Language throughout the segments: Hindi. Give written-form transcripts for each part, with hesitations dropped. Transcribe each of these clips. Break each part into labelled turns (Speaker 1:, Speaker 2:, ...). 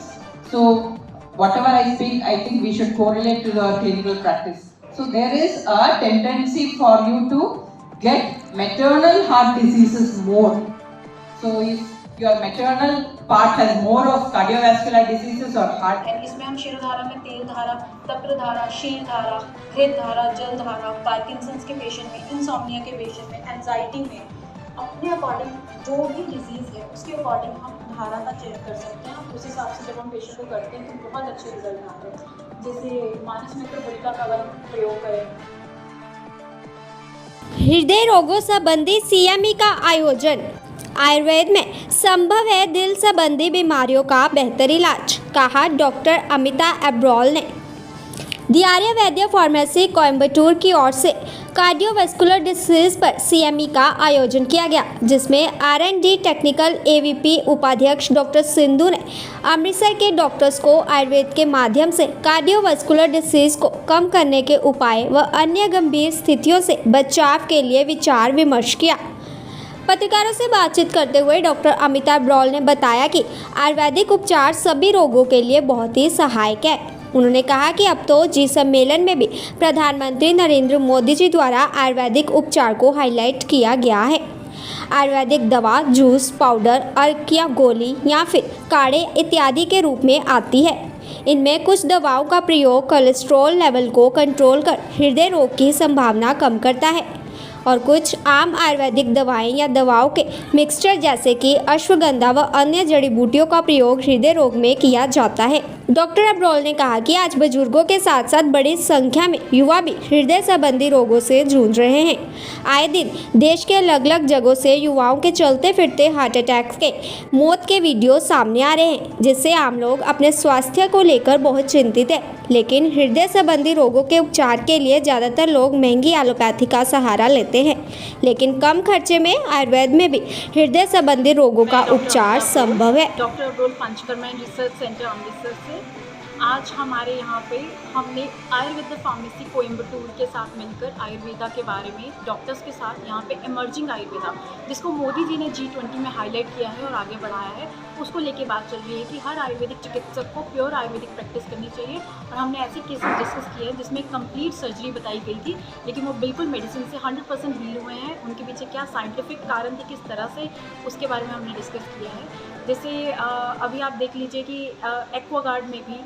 Speaker 1: practice. So whatever I speak, I think we should correlate to the clinical practice. So there is a tendency for you to get maternal heart diseases more. So if your maternal part has more of cardiovascular diseases or heart.
Speaker 2: इसमें हम शिरोधारा में तेल धारा, तप्र धारा, शील धारा, हृद धारा, जल धारा, पार्किंसंस के पेशेंट में, इंसोम्निया के पेशेंट में, एंजाइटी में अपने अकॉर्डिंग जो भी डिजीज़ है उसके अकॉर्डिंग हम धारा का चयन कर सकते हैं। उस हिसाब से जब हम पेशेंट को करते हैं तो बहुत अच्छे रिजल्ट आते हैं। जैसे मानस मित्र गुलिका का अगर प्रयोग करें।
Speaker 3: हृदय रोगों संबंधी सीएमई का आयोजन। आयुर्वेद में संभव है दिल संबंधी बीमारियों का बेहतर इलाज, कहा डॉक्टर अमिता एब्रॉल ने। दी आर्य वैद्य फार्मेसी कोयम्बटूर की ओर से कार्डियोवैस्कुलर डिसीज पर सीएमई का आयोजन किया गया, जिसमें R&D टेक्निकल AVP उपाध्यक्ष डॉक्टर सिंधु ने अमृतसर के डॉक्टर्स को आयुर्वेद के माध्यम से कार्डियोवैस्कुलर डिसीज को कम करने के उपाय व अन्य गंभीर स्थितियों से बचाव के लिए विचार विमर्श किया। पत्रकारों से बातचीत करते हुए डॉक्टर अमिता ब्रॉल ने बताया कि आयुर्वेदिक उपचार सभी रोगों के लिए बहुत ही सहायक है। उन्होंने कहा कि अब तो जी सम्मेलन में भी प्रधानमंत्री नरेंद्र मोदी जी द्वारा आयुर्वेदिक उपचार को हाईलाइट किया गया है। आयुर्वेदिक दवा जूस, पाउडर, अर्क या गोली या फिर काढ़े इत्यादि के रूप में आती है। इनमें कुछ दवाओं का प्रयोग कोलेस्ट्रॉल लेवल को कंट्रोल कर हृदय रोग की संभावना कम करता है और कुछ आम आयुर्वेदिक दवाएं या दवाओं के मिक्सचर जैसे कि अश्वगंधा व अन्य जड़ी बूटियों का प्रयोग हृदय रोग में किया जाता है। डॉक्टर अब्रोल ने कहा कि आज बुजुर्गों के साथ साथ बड़ी संख्या में युवा भी हृदय संबंधी रोगों से जूझ रहे हैं। आए दिन देश के अलग अलग जगहों से युवाओं के चलते फिरते हार्ट अटैक के मौत के वीडियो सामने आ रहे हैं, जिससे आम लोग अपने स्वास्थ्य को लेकर बहुत चिंतित है। लेकिन हृदय संबंधी रोगों के उपचार के लिए ज़्यादातर लोग महंगी एलोपैथी का सहारा लेते हैं, लेकिन कम खर्चे में आयुर्वेद में भी हृदय संबंधी रोगों का उपचार संभव है।
Speaker 2: Doctor Abrol panchakarma research centre Amritsar से आज हमारे यहाँ पे हमने आयुर्वेद फार्मेसी कोयम्बटूर के साथ मिलकर आयुर्वेदा के बारे में डॉक्टर्स के साथ यहाँ पे इमर्जिंग आयुर्वेदा, जिसको मोदी जी ने G20 में हाईलाइट किया है और आगे बढ़ाया है, उसको लेके बात चल रही है कि हर आयुर्वेदिक चिकित्सक को प्योर आयुर्वेदिक प्रैक्टिस करनी चाहिए। और हमने ऐसे केसेस डिस्कस किए हैं जिसमें कंप्लीट सर्जरी बताई गई थी, लेकिन वो बिल्कुल मेडिसिन से 100% हील हुए हैं। उनके पीछे क्या साइंटिफिक कारण थे, किस तरह से, उसके बारे में हमने डिस्कस किया है। जैसे अभी आप देख लीजिए कि एक्वागार्ड में भी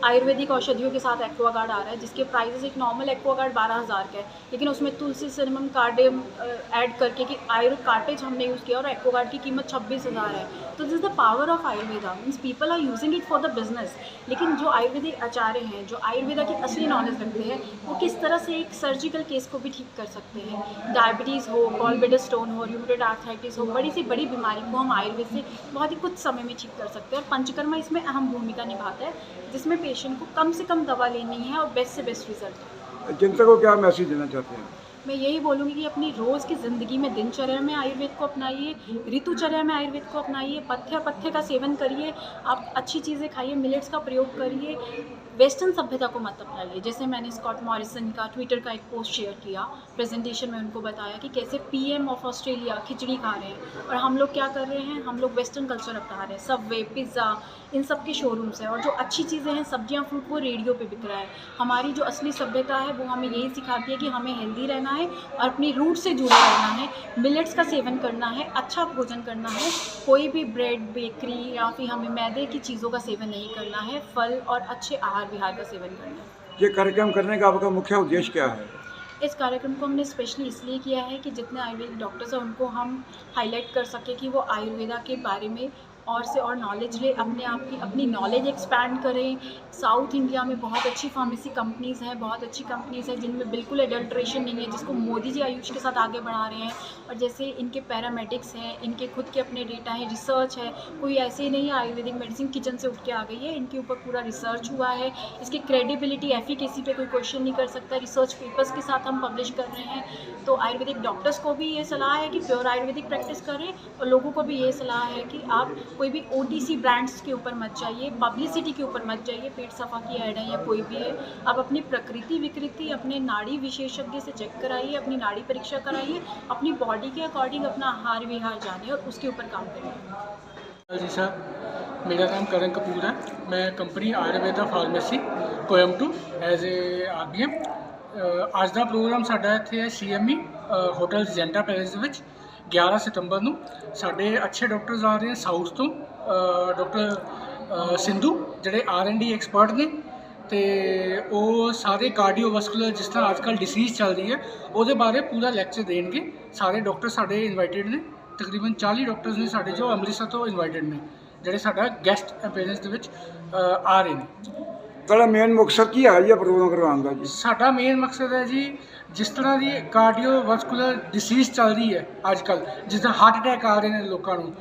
Speaker 2: आयुर्वेदिक औषधियों के साथ एक्वागार्ड आ रहा है, जिसके प्राइसेस एक नॉर्मल एक्वागार्ड 12,000 का है, लेकिन उसमें तुलसी सिनेमम कार्डेम ऐड करके कि कार्टेज हमने यूज़ किया और एक्वागार्ड की कीमत 26,000 है। तो this is the power of Ayurveda, means people are using it for the business. लेकिन जो आयुर्वेदिक आचार्य हैं, जो आयुर्वेदा की असली नॉलेज रखते हैं, वो किस तरह से एक सर्जिकल केस को भी ठीक कर सकते हैं। डायबिटीज़ हो, गॉलब्लैडर स्टोन हो, रूमेटॉइड आर्थराइटिस हो, बड़ी से बड़ी बीमारी को हम आयुर्वेद से बहुत ही कुछ समय में ठीक कर सकते हैं। और पंचकर्मा इसमें अहम भूमिका निभाता है, जिसमें पेशेंट को कम से कम दवा लेनी है और बेस्ट से बेस्ट रिजल्ट है।
Speaker 4: जनता को क्या मैसेज देना चाहते हैं?
Speaker 2: मैं यही बोलूँगी कि अपनी रोज़ की ज़िंदगी में दिनचर्या में आयुर्वेद को अपनाइए, ऋतुचर्या में आयुर्वेद को अपनाइए, पथ्य का सेवन करिए, आप अच्छी चीज़ें खाइए, मिलेट्स का प्रयोग करिए, वेस्टर्न सभ्यता को मत अपनाइए। जैसे मैंने स्कॉट मॉरिसन का ट्विटर का एक पोस्ट शेयर किया, प्रेजेंटेशन में उनको बताया कि कैसे PM ऑफ ऑस्ट्रेलिया खिचड़ी खा रहे हैं और हम लोग क्या कर रहे हैं, हम लोग वेस्टर्न कल्चर अपना रहे हैं। सबवे, पिज़्ज़ा, इन सब के शोरूम्स हैं और जो अच्छी चीज़ें हैं, सब्जियां, फ्रूट, वो रेडियो पे बिक रहा है। हमारी जो असली सभ्यता है वो हमें यही सिखाती है कि हमें हेल्दी रहना है और अपनी रूट से जुड़े रहना है, मिलेट्स का सेवन करना है, अच्छा भोजन करना है, कोई भी ब्रेड, बेकरी या फिर हमें मैदे की चीज़ों का सेवन नहीं करना है, फल और अच्छे आहार विहार का सेवन करना है।
Speaker 4: ये कार्यक्रम करने का आपका मुख्य उद्देश्य क्या है?
Speaker 2: इस कार्यक्रम को हमने स्पेशली इसलिए किया है कि जितने आयुर्वेदिक डॉक्टर्स हैं उनको हम हाईलाइट कर सकें कि वो आयुर्वेदा के बारे में और से और नॉलेज ले, अपने आप की अपनी नॉलेज एक्सपैंड करें। साउथ इंडिया में बहुत अच्छी फार्मेसी कंपनीज़ हैं, बहुत अच्छी कंपनीज़ हैं जिनमें बिल्कुल एडल्ट्रेशन नहीं है, जिसको मोदी जी आयुष के साथ आगे बढ़ा रहे हैं। और जैसे इनके पैरामेडिक्स हैं, इनके खुद के अपने डेटा हैं, रिसर्च है, कोई ऐसे ही नहीं है आयुर्वेदिक मेडिसिन किचन से उठ के आ गई है, इनके ऊपर पूरा रिसर्च हुआ है। इसकी क्रेडिबिलिटी, एफिकेसी पे कोई क्वेश्चन नहीं कर सकता। रिसर्च पेपर्स के साथ हम पब्लिश कर रहे हैं। तो आयुर्वेदिक डॉक्टर्स को भी ये सलाह है कि प्योर आयुर्वेदिक प्रैक्टिस करें और लोगों को भी ये सलाह है कि आप कोई भी OTC ब्रांड्स के ऊपर मत जाइए, पब्लिसिटी के ऊपर मत जाइए, पेट सफा की ऐड है या कोई भी है। आप अपनी प्रकृति विकृति अपने नाड़ी विशेषज्ञ से चेक कराइए, अपनी नाड़ी परीक्षा कराइए, अपनी बॉडी के अकॉर्डिंग अपना आहार विहार जानिए और उसके ऊपर काम करिए।
Speaker 5: जी साहब, ਮੇਰਾ ਨਾਮ ਕਰਨ ਕਪੂਰ ਹੈ। ਮੈਂ company Ayurveda pharmacy Coimbatore as a RBM. ਅੱਜ ਦਾ ਪ੍ਰੋਗਰਾਮ ਸਾਡਾ ਇੱਥੇ ਹੈ CME ਹੋਟਲ ਜੈਂਟਾ ਪੈਲੇਸ ਦੇ ਵਿੱਚ 11 ਸਤੰਬਰ ਨੂੰ। ਸਾਡੇ ਅੱਛੇ ਡਾਕਟਰਸ ਆ ਰਹੇ ਹਨ ਸਾਊਥ ਤੋਂ, ਡਾਕਟਰ ਸਿੰਧੂ ਜਿਹੜੇ R&D ਐਕਸਪਰਟ ਨੇ, ਤੇ ਉਹ ਸਾਰੇ ਕਾਰਡੀਓਵੈਸਕੂਲਰ ਜਿਸ ਤਰ੍ਹਾਂ ਅੱਜ ਕੱਲ੍ਹ ਡਿਸੀਜ਼ ਚੱਲ ਰਹੀ ਹੈ ਉਹਦੇ ਬਾਰੇ ਪੂਰਾ ਲੈਕਚਰ ਦੇਣਗੇ। ਸਾਰੇ ਡਾਕਟਰ ਸਾਡੇ ਇਨਵਾਈਟਡ ਨੇ, ਤਕਰੀਬਨ 40 ਡਾਕਟਰਸ ਨੇ ਸਾਡੇ ਜੋ ਅੰਮ੍ਰਿਤਸਰ ਤੋਂ ਇਨਵਾਈਟਡ ਨੇ, ਜਿਹੜੇ ਸਾਡਾ ਗੈਸਟ ਅਪੀਅਰੈਂਸ ਦੇ ਵਿੱਚ ਆ ਰਹੇ ਨੇ।
Speaker 4: ਤੁਹਾਡਾ ਮੇਨ ਮਕਸਦ ਕੀ ਹੈ ਜੀ ਪ੍ਰੋਗਰਾਮ ਕਰਵਾਉਣ ਦਾ ਜੀ?
Speaker 5: ਸਾਡਾ ਮੇਨ ਮਕਸਦ ਹੈ ਜੀ, ਜਿਸ ਤਰ੍ਹਾਂ ਦੀ ਕਾਰਡੀਓਵੈਸਕੂਲਰ ਡਿਸੀਜ਼ ਚੱਲ ਰਹੀ ਹੈ ਅੱਜ ਕੱਲ੍ਹ, ਜਿਸ ਤਰ੍ਹਾਂ ਹਾਰਟ ਅਟੈਕ ਆ ਰਹੇ ਨੇ ਲੋਕਾਂ ਨੂੰ,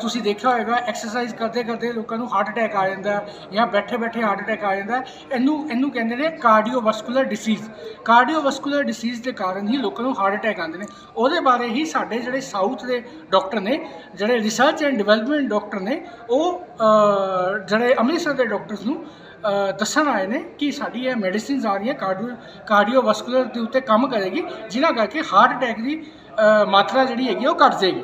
Speaker 5: ਤੁਸੀਂ ਦੇਖਿਆ ਹੋਏਗਾ ਐਕਸਰਸਾਈਜ਼ ਕਰਦੇ ਕਰਦੇ ਲੋਕਾਂ ਨੂੰ ਹਾਰਟ ਅਟੈਕ ਆ ਜਾਂਦਾ ਜਾਂ ਬੈਠੇ ਬੈਠੇ ਹਾਰਟ ਅਟੈਕ ਆ ਜਾਂਦਾ। ਇਹਨੂੰ ਕਹਿੰਦੇ ਨੇ ਕਾਰਡੀਓਵੈਸਕੂਲਰ ਡਿਸੀਜ਼। ਕਾਰਡੀਓਵੈਸਕੂਲਰ ਡਿਸੀਜ਼ ਦੇ ਕਾਰਨ ਹੀ ਲੋਕਾਂ ਨੂੰ ਹਾਰਟ ਅਟੈਕ ਆਉਂਦੇ ਨੇ। ਉਹਦੇ ਬਾਰੇ ਹੀ ਸਾਡੇ ਜਿਹੜੇ ਸਾਊਥ ਦੇ ਡਾਕਟਰ ਨੇ, ਜਿਹੜੇ ਰਿਸਰਚ ਐਂਡ ਡਿਵੈਲਪਮੈਂਟ ਡਾਕਟਰ ਨੇ, ਉਹ ਜਿਹੜੇ ਅੰਮ੍ਰਿਤਸਰ ਦੇ ਡਾਕਟਰਸ ਨੂੰ ਦੱਸਣ ਆਏ ਨੇ ਕਿ ਸਾਡੀ ਇਹ ਮੈਡੀਸਿਨਸ ਆ ਰਹੀਆਂ ਕਾਰਡੀਓਵੈਸਕੂਲਰ ਦੇ ਉੱਤੇ ਕੰਮ ਕਰੇਗੀ, ਜਿਨ੍ਹਾਂ ਕਰਕੇ ਹਾਰਟ ਅਟੈਕ ਦੀ ਮਾਤਰਾ ਜਿਹੜੀ ਹੈਗੀ ਉਹ ਘੱਟ ਜਾਏਗੀ।